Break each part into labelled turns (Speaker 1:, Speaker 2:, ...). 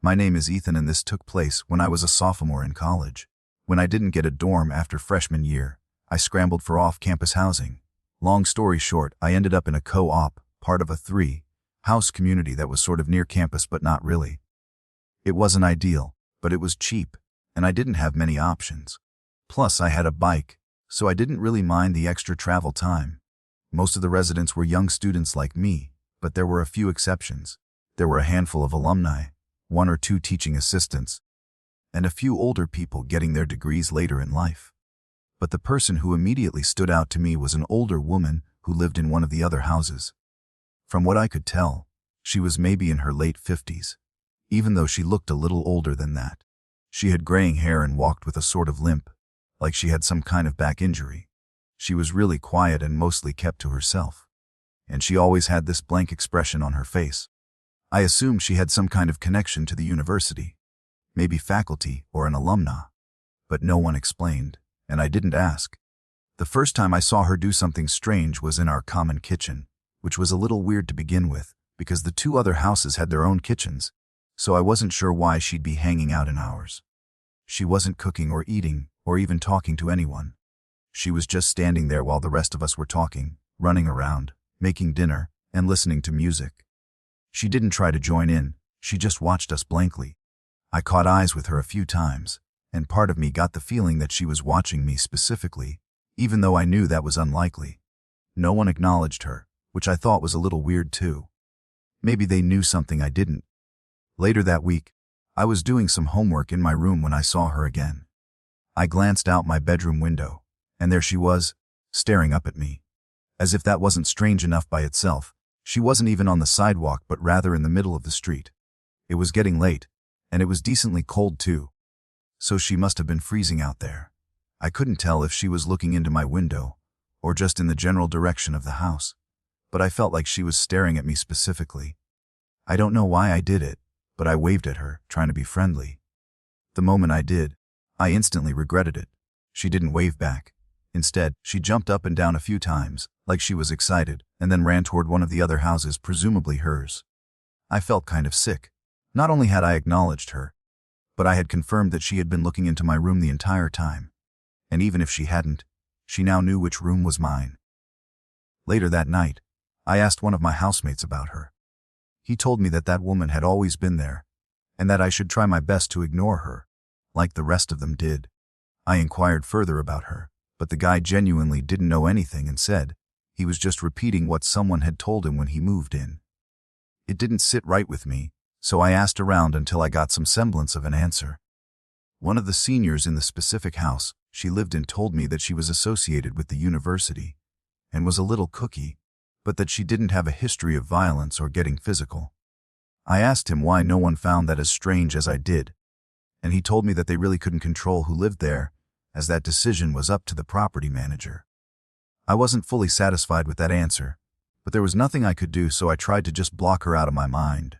Speaker 1: My name is Ethan, and this took place when I was a sophomore in college. When I didn't get a dorm after freshman year, I scrambled for off-campus housing. Long story short, I ended up in a co-op, part of a 3-house community that was sort of near campus but not really. It wasn't ideal, but it was cheap, and I didn't have many options. Plus, I had a bike, so I didn't really mind the extra travel time. Most of the residents were young students like me, but there were a few exceptions. There were a handful of alumni, 1 or 2 teaching assistants, and a few older people getting their degrees later in life. But the person who immediately stood out to me was an older woman who lived in one of the other houses. From what I could tell, she was maybe in her late 50s, even though she looked a little older than that. She had graying hair and walked with a sort of limp, like she had some kind of back injury. She was really quiet and mostly kept to herself, and she always had this blank expression on her face. I assumed she had some kind of connection to the university, maybe faculty or an alumna, but no one explained, and I didn't ask. The first time I saw her do something strange was in our common kitchen, which was a little weird to begin with, because the 2 other houses had their own kitchens, so I wasn't sure why she'd be hanging out in ours. She wasn't cooking or eating or even talking to anyone. She was just standing there while the rest of us were talking, running around, making dinner, and listening to music. She didn't try to join in, she just watched us blankly. I caught eyes with her a few times, and part of me got the feeling that she was watching me specifically, even though I knew that was unlikely. No one acknowledged her, which I thought was a little weird too. Maybe they knew something I didn't. Later that week, I was doing some homework in my room when I saw her again. I glanced out my bedroom window, and there she was, staring up at me. As if that wasn't strange enough by itself, she wasn't even on the sidewalk but rather in the middle of the street. It was getting late, and it was decently cold too. So she must have been freezing out there. I couldn't tell if she was looking into my window, or just in the general direction of the house, but I felt like she was staring at me specifically. I don't know why I did it, but I waved at her, trying to be friendly. The moment I did, I instantly regretted it. She didn't wave back. Instead, she jumped up and down a few times, like she was excited, and then ran toward one of the other houses, presumably hers. I felt kind of sick. Not only had I acknowledged her, but I had confirmed that she had been looking into my room the entire time. And even if she hadn't, she now knew which room was mine. Later that night, I asked one of my housemates about her. He told me that that woman had always been there, and that I should try my best to ignore her, like the rest of them did. I inquired further about her, but the guy genuinely didn't know anything and said he was just repeating what someone had told him when he moved in. It didn't sit right with me, so I asked around until I got some semblance of an answer. One of the seniors in the specific house she lived in told me that she was associated with the university and was a little cookie, but that she didn't have a history of violence or getting physical. I asked him why no one found that as strange as I did, and he told me that they really couldn't control who lived there, as that decision was up to the property manager. I wasn't fully satisfied with that answer, but there was nothing I could do, so I tried to just block her out of my mind.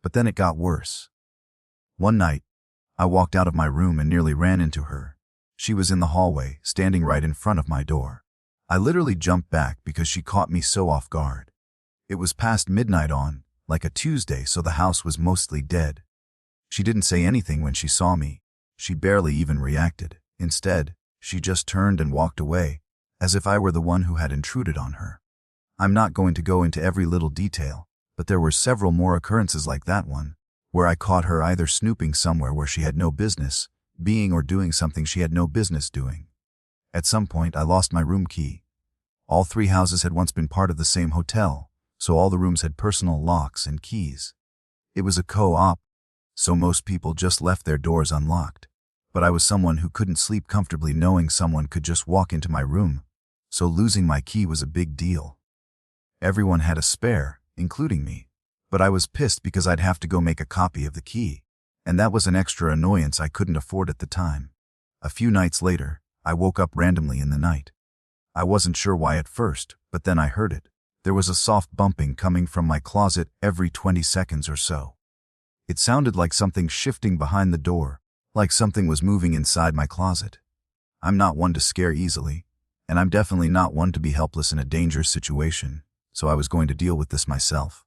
Speaker 1: But then it got worse. One night, I walked out of my room and nearly ran into her. She was in the hallway, standing right in front of my door. I literally jumped back because she caught me so off guard. It was past midnight on, like a Tuesday, so the house was mostly dead. She didn't say anything when she saw me. She barely even reacted. Instead, she just turned and walked away, as if I were the one who had intruded on her. I'm not going to go into every little detail, but there were several more occurrences like that one, where I caught her either snooping somewhere where she had no business being or doing something she had no business doing. At some point, I lost my room key. All 3 houses had once been part of the same hotel, so all the rooms had personal locks and keys. It was a co-op, so most people just left their doors unlocked. But I was someone who couldn't sleep comfortably knowing someone could just walk into my room, so losing my key was a big deal. Everyone had a spare, including me, but I was pissed because I'd have to go make a copy of the key, and that was an extra annoyance I couldn't afford at the time. A few nights later, I woke up randomly in the night. I wasn't sure why at first, but then I heard it. There was a soft bumping coming from my closet every 20 seconds or so. It sounded like something shifting behind the door, like something was moving inside my closet. I'm not one to scare easily, and I'm definitely not one to be helpless in a dangerous situation, so I was going to deal with this myself.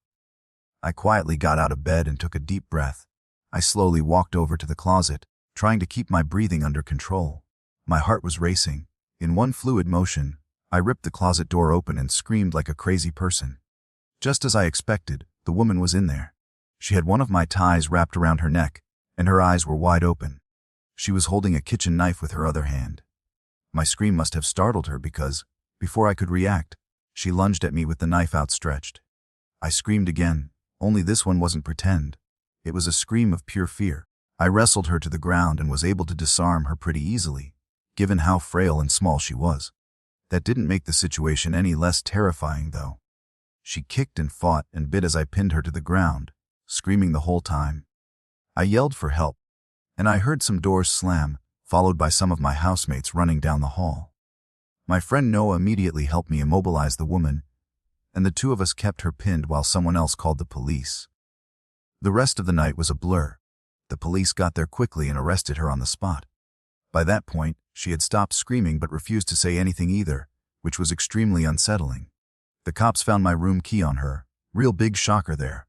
Speaker 1: I quietly got out of bed and took a deep breath, I slowly walked over to the closet, trying to keep my breathing under control. My heart was racing. In one fluid motion, I ripped the closet door open and screamed like a crazy person. Just as I expected, the woman was in there. She had one of my ties wrapped around her neck, and her eyes were wide open. She was holding a kitchen knife with her other hand. My scream must have startled her because, before I could react, she lunged at me with the knife outstretched. I screamed again, only this one wasn't pretend. It was a scream of pure fear. I wrestled her to the ground and was able to disarm her pretty easily, given how frail and small she was. That didn't make the situation any less terrifying, though. She kicked and fought and bit as I pinned her to the ground, screaming the whole time. I yelled for help, and I heard some doors slam, followed by some of my housemates running down the hall. My friend Noah immediately helped me immobilize the woman, and the two of us kept her pinned while someone else called the police. The rest of the night was a blur. The police got there quickly and arrested her on the spot. By that point, she had stopped screaming but refused to say anything either, which was extremely unsettling. The cops found my room key on her. Real big shocker there.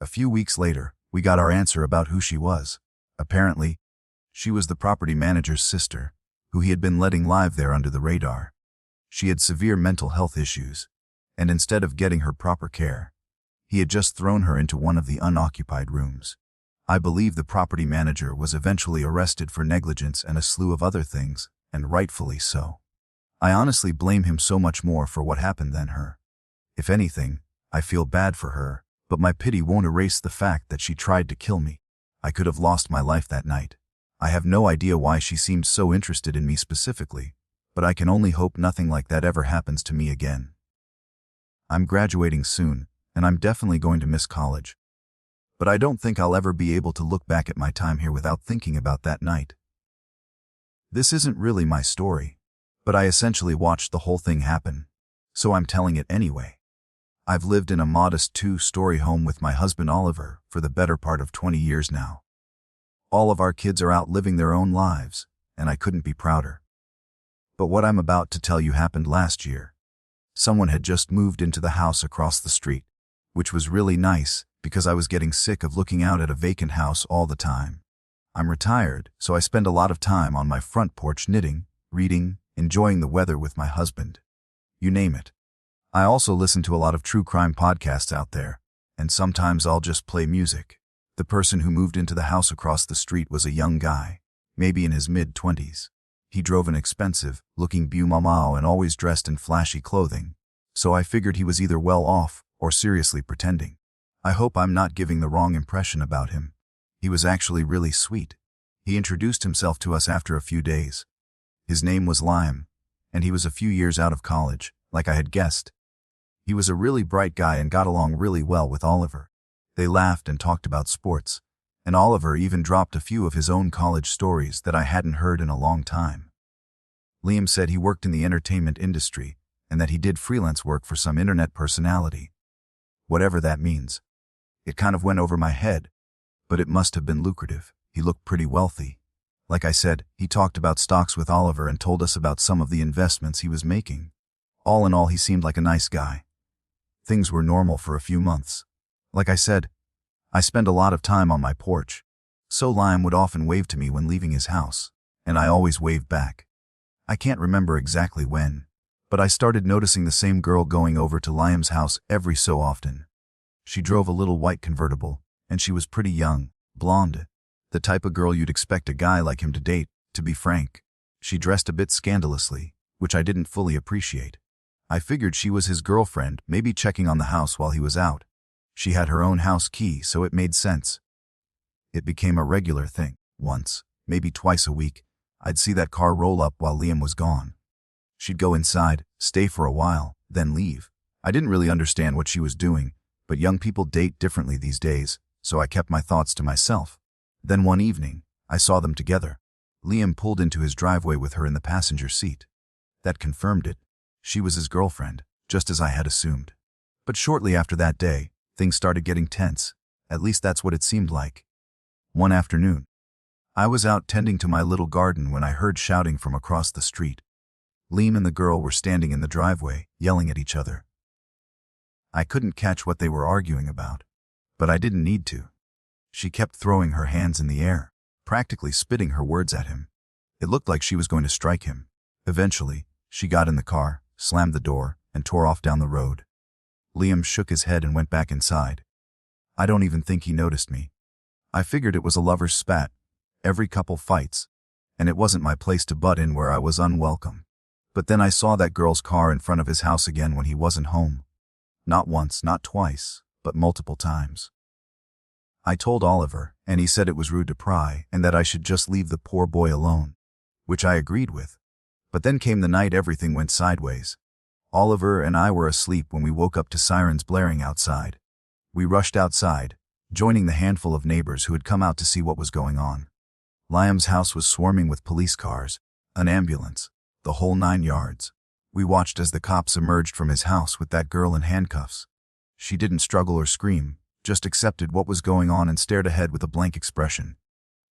Speaker 1: A few weeks later, we got our answer about who she was. Apparently, she was the property manager's sister, who he had been letting live there under the radar. She had severe mental health issues, and instead of getting her proper care, he had just thrown her into one of the unoccupied rooms. I believe the property manager was eventually arrested for negligence and a slew of other things, and rightfully so. I honestly blame him so much more for what happened than her. If anything, I feel bad for her, but my pity won't erase the fact that she tried to kill me. I could have lost my life that night. I have no idea why she seemed so interested in me specifically, but I can only hope nothing like that ever happens to me again. I'm graduating soon, and I'm definitely going to miss college. But I don't think I'll ever be able to look back at my time here without thinking about that night. This isn't really my story, but I essentially watched the whole thing happen, so I'm telling it anyway. I've lived in a modest 2-story home with my husband Oliver for the better part of 20 years now. All of our kids are out living their own lives, and I couldn't be prouder. But what I'm about to tell you happened last year. Someone had just moved into the house across the street, which was really nice because I was getting sick of looking out at a vacant house all the time. I'm retired, so I spend a lot of time on my front porch knitting, reading, enjoying the weather with my husband. You name it. I also listen to a lot of true crime podcasts out there, and sometimes I'll just play music. The person who moved into the house across the street was a young guy, maybe in his mid-20s. He drove an expensive, looking Beau and always dressed in flashy clothing, so I figured he was either well off or seriously pretending. I hope I'm not giving the wrong impression about him. He was actually really sweet. He introduced himself to us after a few days. His name was Liam, and he was a few years out of college, like I had guessed. He was a really bright guy and got along really well with Oliver. They laughed and talked about sports, and Oliver even dropped a few of his own college stories that I hadn't heard in a long time. Liam said he worked in the entertainment industry and that he did freelance work for some internet personality. Whatever that means. It kind of went over my head, but it must have been lucrative. He looked pretty wealthy. Like I said, he talked about stocks with Oliver and told us about some of the investments he was making. All in all, he seemed like a nice guy. Things were normal for a few months. Like I said, I spend a lot of time on my porch, so Liam would often wave to me when leaving his house, and I always waved back. I can't remember exactly when, but I started noticing the same girl going over to Liam's house every so often. She drove a little white convertible, and she was pretty young, blonde, the type of girl you'd expect a guy like him to date, to be frank. She dressed a bit scandalously, which I didn't fully appreciate. I figured she was his girlfriend, maybe checking on the house while he was out. She had her own house key, so it made sense. It became a regular thing. Once, maybe twice a week, I'd see that car roll up while Liam was gone. She'd go inside, stay for a while, then leave. I didn't really understand what she was doing, but young people date differently these days, so I kept my thoughts to myself. Then one evening, I saw them together. Liam pulled into his driveway with her in the passenger seat. That confirmed it. She was his girlfriend, just as I had assumed. But shortly after that day, things started getting tense. At least that's what it seemed like. One afternoon, I was out tending to my little garden when I heard shouting from across the street. Liam and the girl were standing in the driveway, yelling at each other. I couldn't catch what they were arguing about, but I didn't need to. She kept throwing her hands in the air, practically spitting her words at him. It looked like she was going to strike him. Eventually, she got in the car, slammed the door, and tore off down the road. Liam shook his head and went back inside. I don't even think he noticed me. I figured it was a lover's spat. Every couple fights, and it wasn't my place to butt in where I was unwelcome. But then I saw that girl's car in front of his house again when he wasn't home. Not once, not twice, but multiple times. I told Oliver, and he said it was rude to pry and that I should just leave the poor boy alone, which I agreed with. But then came the night everything went sideways. Oliver and I were asleep when we woke up to sirens blaring outside. We rushed outside, joining the handful of neighbors who had come out to see what was going on. Liam's house was swarming with police cars, an ambulance, the whole 9 yards. We watched as the cops emerged from his house with that girl in handcuffs. She didn't struggle or scream, just accepted what was going on and stared ahead with a blank expression.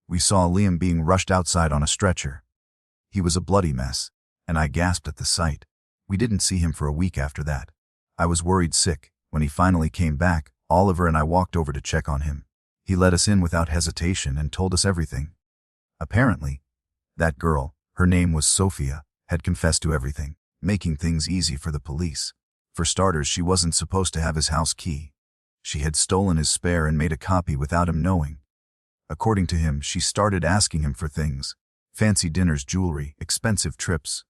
Speaker 1: We saw Liam being rushed outside on a stretcher. He was a bloody mess, and I gasped at the sight. We didn't see him for a week after that. I was worried sick. When he finally came back, Oliver and I walked over to check on him. He let us in without hesitation and told us everything. Apparently, that girl, her name was Sophia, had confessed to everything, making things easy for the police. For starters, she wasn't supposed to have his house key. She had stolen his spare and made a copy without him knowing. According to him, she started asking him for things: fancy dinners, jewelry, expensive trips.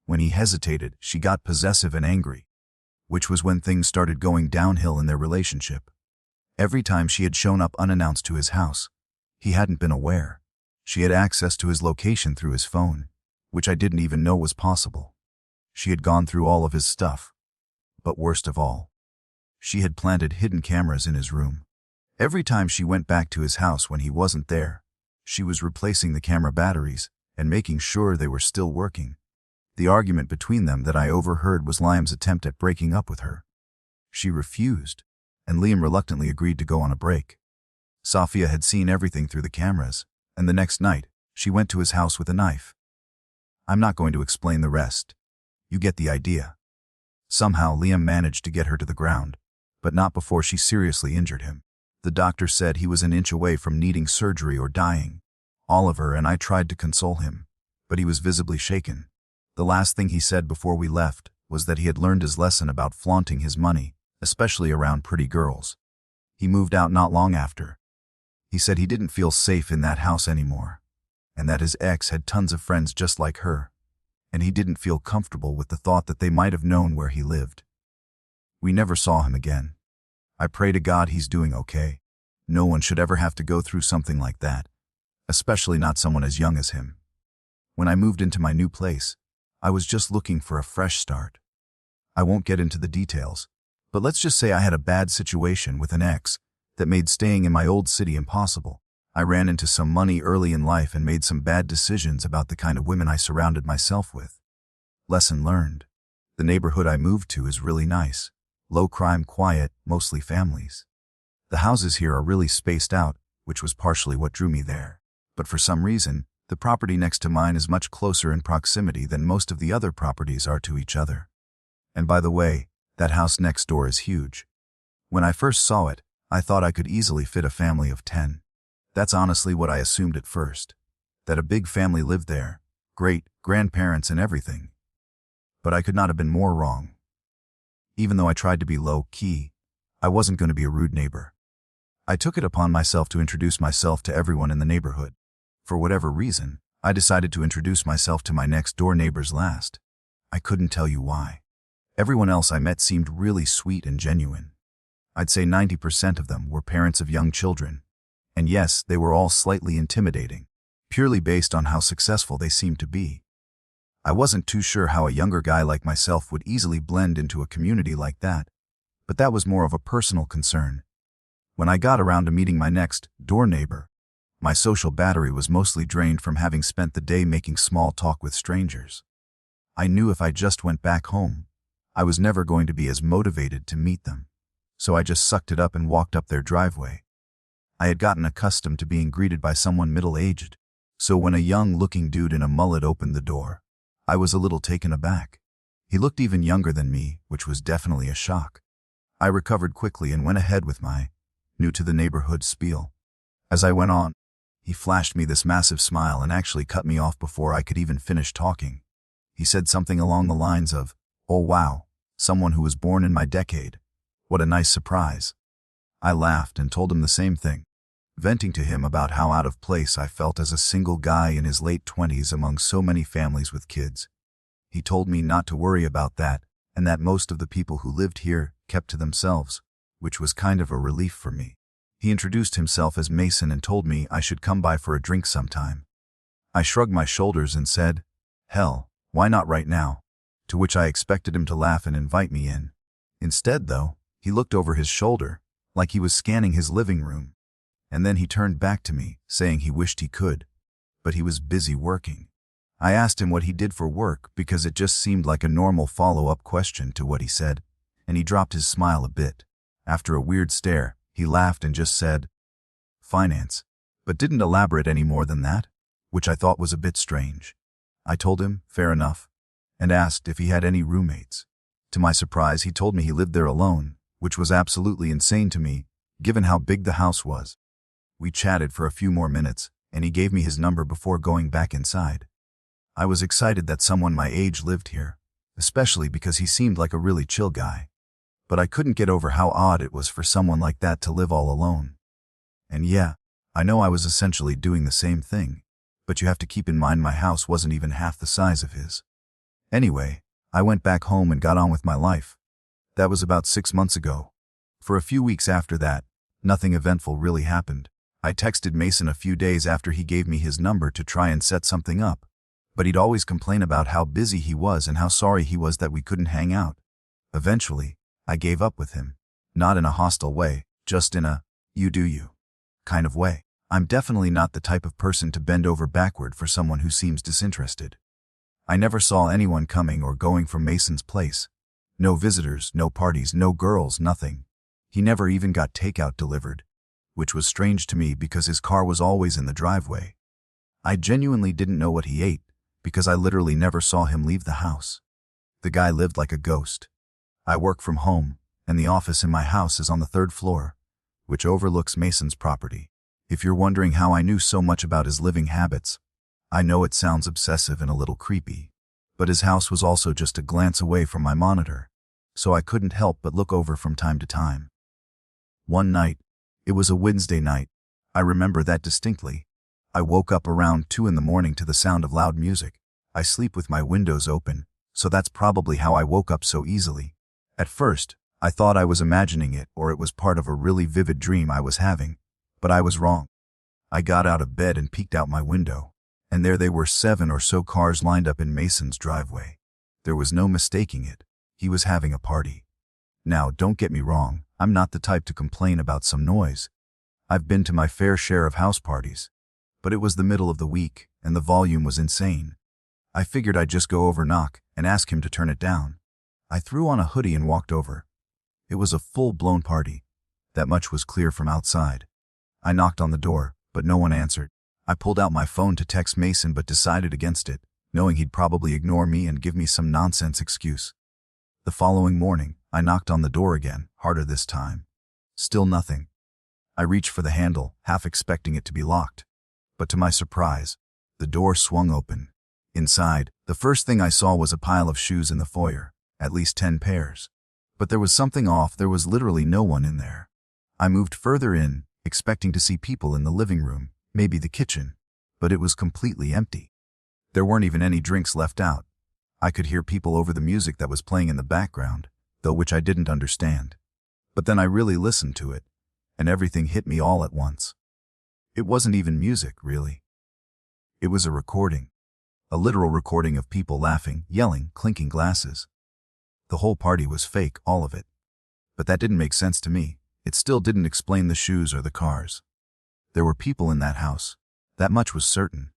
Speaker 1: When he hesitated, she got possessive and angry, which was when things started going downhill in their relationship. Every time she had shown up unannounced to his house, he hadn't been aware. She had access to his location through his phone, which I didn't even know was possible. She had gone through all of his stuff. But worst of all, she had planted hidden cameras in his room. Every time she went back to his house when he wasn't there, she was replacing the camera batteries and making sure they were still working. The argument between them that I overheard was Liam's attempt at breaking up with her. She refused, and Liam reluctantly agreed to go on a break. Sophia had seen everything through the cameras, and the next night, she went to his house with a knife. I'm not going to explain the rest. You get the idea. Somehow Liam managed to get her to the ground, but not before she seriously injured him. The doctor said he was an inch away from needing surgery or dying. Oliver and I tried to console him, but he was visibly shaken. The last thing he said before we left was that he had learned his lesson about flaunting his money, especially around pretty girls. He moved out not long after. He said he didn't feel safe in that house anymore, and that his ex had tons of friends just like her, and he didn't feel comfortable with the thought that they might have known where he lived. We never saw him again. I pray to God he's doing okay. No one should ever have to go through something like that, especially not someone as young as him. When I moved into my new place, I was just looking for a fresh start. I won't get into the details, but let's just say I had a bad situation with an ex that made staying in my old city impossible. I ran into some money early in life and made some bad decisions about the kind of women I surrounded myself with. Lesson learned. The neighborhood I moved to is really nice. Low crime, quiet, mostly families. The houses here are really spaced out, which was partially what drew me there. But for some reason, the property next to mine is much closer in proximity than most of the other properties are to each other. And by the way, that house next door is huge. When I first saw it, I thought I could easily fit a family of 10. That's honestly what I assumed at first, that a big family lived there, great grandparents and everything. But I could not have been more wrong. Even though I tried to be low-key, I wasn't going to be a rude neighbor. I took it upon myself to introduce myself to everyone in the neighborhood. For whatever reason, I decided to introduce myself to my next-door neighbors last. I couldn't tell you why. Everyone else I met seemed really sweet and genuine. I'd say 90% of them were parents of young children. And yes, they were all slightly intimidating, purely based on how successful they seemed to be. I wasn't too sure how a younger guy like myself would easily blend into a community like that, but that was more of a personal concern. When I got around to meeting my next-door neighbor, my social battery was mostly drained from having spent the day making small talk with strangers. I knew if I just went back home, I was never going to be as motivated to meet them, so I just sucked it up and walked up their driveway. I had gotten accustomed to being greeted by someone middle-aged, so when a young-looking dude in a mullet opened the door, I was a little taken aback. He looked even younger than me, which was definitely a shock. I recovered quickly and went ahead with my new-to-the-neighborhood spiel. As I went on, he flashed me this massive smile and actually cut me off before I could even finish talking. He said something along the lines of, "Oh wow, someone who was born in my decade. What a nice surprise." I laughed and told him the same thing, venting to him about how out of place I felt as a single guy in his late 20s among so many families with kids. He told me not to worry about that, and that most of the people who lived here kept to themselves, which was kind of a relief for me. He introduced himself as Mason and told me I should come by for a drink sometime. I shrugged my shoulders and said, "Hell, why not right now?" To which I expected him to laugh and invite me in. Instead, though, he looked over his shoulder, like he was scanning his living room. And then he turned back to me, saying he wished he could, but he was busy working. I asked him what he did for work because it just seemed like a normal follow-up question to what he said, and he dropped his smile a bit. After a weird stare, he laughed and just said, "Finance," but didn't elaborate any more than that, which I thought was a bit strange. I told him, fair enough, and asked if he had any roommates. To my surprise, he told me he lived there alone, which was absolutely insane to me, given how big the house was. We chatted for a few more minutes, and he gave me his number before going back inside. I was excited that someone my age lived here, especially because he seemed like a really chill guy. But I couldn't get over how odd it was for someone like that to live all alone. And yeah, I know I was essentially doing the same thing, but you have to keep in mind my house wasn't even half the size of his. Anyway, I went back home and got on with my life. That was about 6 months ago. For a few weeks after that, nothing eventful really happened. I texted Mason a few days after he gave me his number to try and set something up, but he'd always complain about how busy he was and how sorry he was that we couldn't hang out. Eventually, I gave up with him. Not in a hostile way, just in a, you do you kind of way. I'm definitely not the type of person to bend over backward for someone who seems disinterested. I never saw anyone coming or going from Mason's place. No visitors, no parties, no girls, nothing. He never even got takeout delivered, which was strange to me because his car was always in the driveway. I genuinely didn't know what he ate because I literally never saw him leave the house. The guy lived like a ghost. I work from home, and the office in my house is on the 3rd floor, which overlooks Mason's property. If you're wondering how I knew so much about his living habits, I know it sounds obsessive and a little creepy, but his house was also just a glance away from my monitor, so I couldn't help but look over from time to time. One night, it was a Wednesday night, I remember that distinctly. I woke up around 2 in the morning to the sound of loud music. I sleep with my windows open, so that's probably how I woke up so easily. At first, I thought I was imagining it or it was part of a really vivid dream I was having, but I was wrong. I got out of bed and peeked out my window, and there they were, 7 or so cars lined up in Mason's driveway. There was no mistaking it. He was having a party. Now, don't get me wrong, I'm not the type to complain about some noise. I've been to my fair share of house parties, but it was the middle of the week, and the volume was insane. I figured I'd just go over, knock, and ask him to turn it down. I threw on a hoodie and walked over. It was a full-blown party. That much was clear from outside. I knocked on the door, but no one answered. I pulled out my phone to text Mason but decided against it, knowing he'd probably ignore me and give me some nonsense excuse. The following morning, I knocked on the door again, harder this time. Still nothing. I reached for the handle, half expecting it to be locked. But to my surprise, the door swung open. Inside, the first thing I saw was a pile of shoes in the foyer, at least 10 pairs. But there was something off. There was literally no one in there. I moved further in, expecting to see people in the living room, maybe the kitchen, but it was completely empty. There weren't even any drinks left out. I could hear people over the music that was playing in the background, though which I didn't understand. But then I really listened to it, and everything hit me all at once. It wasn't even music, really. It was a recording. A literal recording of people laughing, yelling, clinking glasses. The whole party was fake, all of it. But that didn't make sense to me. It still didn't explain the shoes or the cars. There were people in that house. That much was certain.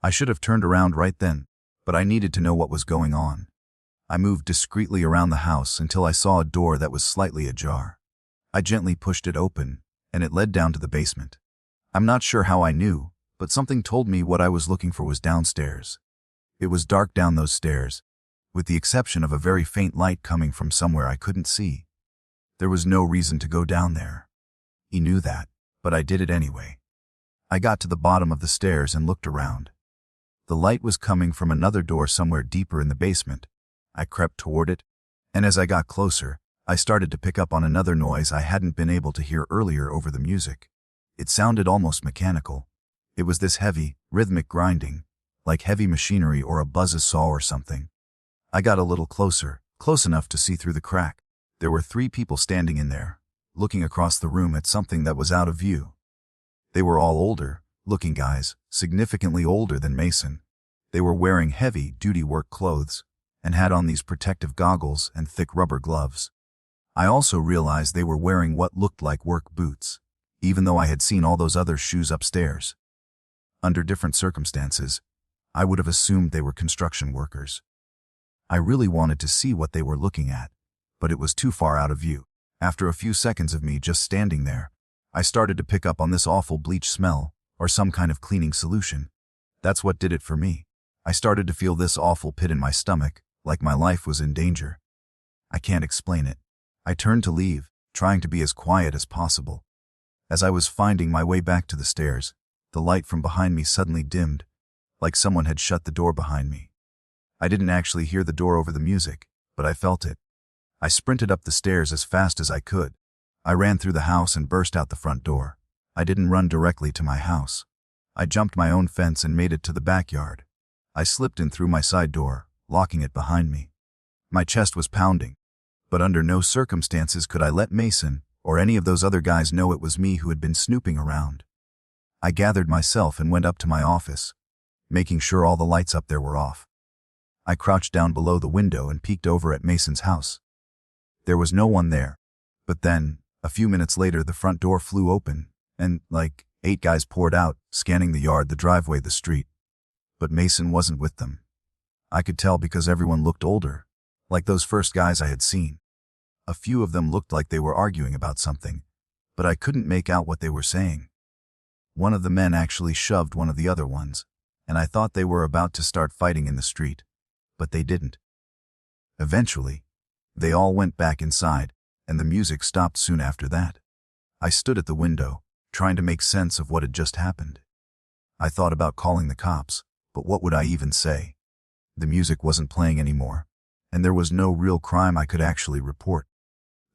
Speaker 1: I should have turned around right then, but I needed to know what was going on. I moved discreetly around the house until I saw a door that was slightly ajar. I gently pushed it open, and it led down to the basement. I'm not sure how I knew, but something told me what I was looking for was downstairs. It was dark down those stairs, with the exception of a very faint light coming from somewhere I couldn't see. There was no reason to go down there. He knew that, but I did it anyway. I got to the bottom of the stairs and looked around. The light was coming from another door somewhere deeper in the basement. I crept toward it, and as I got closer, I started to pick up on another noise I hadn't been able to hear earlier over the music. It sounded almost mechanical. It was this heavy, rhythmic grinding, like heavy machinery or a buzzsaw or something. I got a little closer, close enough to see through the crack. There were 3 people standing in there, looking across the room at something that was out of view. They were all older-looking guys, significantly older than Mason. They were wearing heavy-duty work clothes and had on these protective goggles and thick rubber gloves. I also realized they were wearing what looked like work boots, even though I had seen all those other shoes upstairs. Under different circumstances, I would have assumed they were construction workers. I really wanted to see what they were looking at, but it was too far out of view. After a few seconds of me just standing there, I started to pick up on this awful bleach smell, or some kind of cleaning solution. That's what did it for me. I started to feel this awful pit in my stomach, like my life was in danger. I can't explain it. I turned to leave, trying to be as quiet as possible. As I was finding my way back to the stairs, the light from behind me suddenly dimmed, like someone had shut the door behind me. I didn't actually hear the door over the music, but I felt it. I sprinted up the stairs as fast as I could. I ran through the house and burst out the front door. I didn't run directly to my house. I jumped my own fence and made it to the backyard. I slipped in through my side door, locking it behind me. My chest was pounding, but under no circumstances could I let Mason or any of those other guys know it was me who had been snooping around. I gathered myself and went up to my office, making sure all the lights up there were off. I crouched down below the window and peeked over at Mason's house. There was no one there, but then, a few minutes later, the front door flew open, and, 8 guys poured out, scanning the yard, the driveway, the street. But Mason wasn't with them. I could tell because everyone looked older, like those first guys I had seen. A few of them looked like they were arguing about something, but I couldn't make out what they were saying. One of the men actually shoved one of the other ones, and I thought they were about to start fighting in the street, but they didn't. Eventually, they all went back inside, and the music stopped soon after that. I stood at the window, trying to make sense of what had just happened. I thought about calling the cops, but what would I even say? The music wasn't playing anymore, and there was no real crime I could actually report.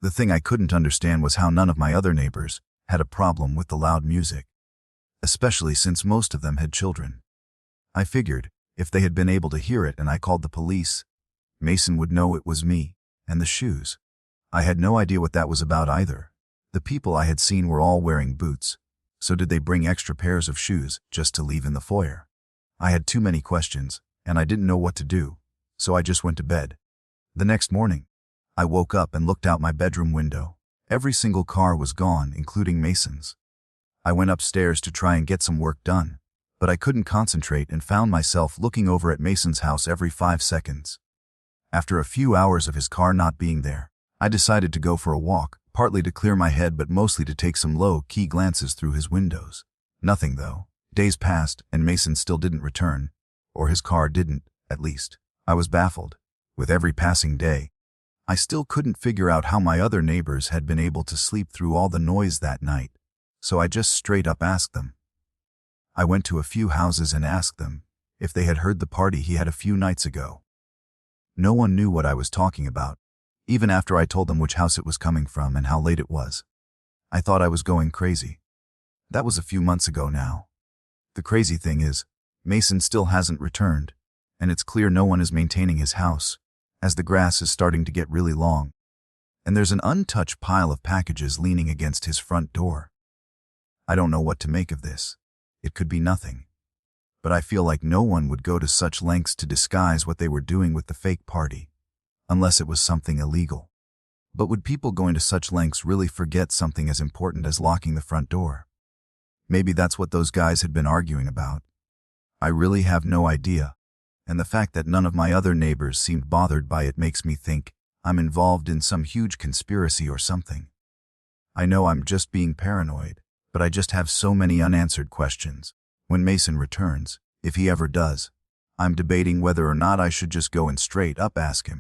Speaker 1: The thing I couldn't understand was how none of my other neighbors had a problem with the loud music, especially since most of them had children. I figured, if they had been able to hear it and I called the police, Mason would know it was me, and the shoes. I had no idea what that was about either. The people I had seen were all wearing boots, so did they bring extra pairs of shoes just to leave in the foyer? I had too many questions, and I didn't know what to do, so I just went to bed. The next morning, I woke up and looked out my bedroom window. Every single car was gone, including Mason's. I went upstairs to try and get some work done, but I couldn't concentrate and found myself looking over at Mason's house every 5 seconds. After a few hours of his car not being there, I decided to go for a walk, partly to clear my head but mostly to take some low-key glances through his windows. Nothing, though. Days passed, and Mason still didn't return. Or his car didn't, at least. I was baffled. With every passing day, I still couldn't figure out how my other neighbors had been able to sleep through all the noise that night, so I just straight up asked them. I went to a few houses and asked them if they had heard the party he had a few nights ago. No one knew what I was talking about, even after I told them which house it was coming from and how late it was. I thought I was going crazy. That was a few months ago now. The crazy thing is, Mason still hasn't returned, and it's clear no one is maintaining his house, as the grass is starting to get really long, and there's an untouched pile of packages leaning against his front door. I don't know what to make of this. It could be nothing. But I feel like no one would go to such lengths to disguise what they were doing with the fake party, unless it was something illegal. But would people going to such lengths really forget something as important as locking the front door? Maybe that's what those guys had been arguing about. I really have no idea, and the fact that none of my other neighbors seemed bothered by it makes me think I'm involved in some huge conspiracy or something. I know I'm just being paranoid, but I just have so many unanswered questions. When Mason returns, if he ever does, I'm debating whether or not I should just go and straight up ask him.